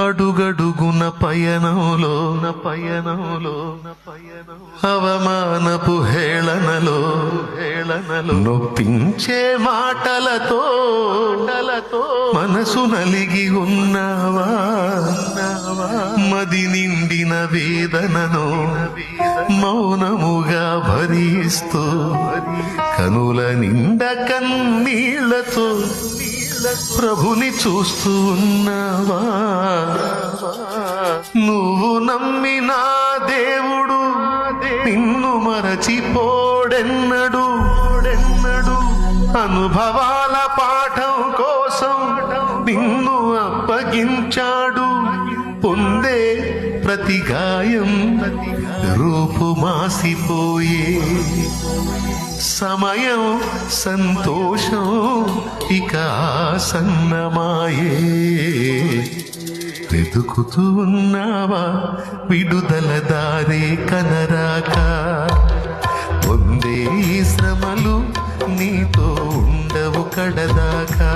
అడుగడుగున పయనంలో అవమానపు హేళనలో నొప్పించే మాటలతో మనసు నలిగి ఉన్నావా? మది నిండిన వేదనను మౌనముగా భరిస్తూ కనుల నిండ కన్నీళ్లతో ప్రభుని చూస్తూ ఉన్నావా? నువ్వు నమ్మిన దేవుడు నిన్ను మరచిపోడెన్నడు. అనుభవాల పాఠం కోసం నిన్ను అప్పగించాడు. పొందే ప్రతి గాయం రూపు మాసిపోయే సమయం సంతోషం ఇక ఆసన్నమాయే. వెతుకుతూ ఉన్నావా విడుదల దారే కనరాక? పొందే శ్రమలు నీతో ఉండవు కడదాకా.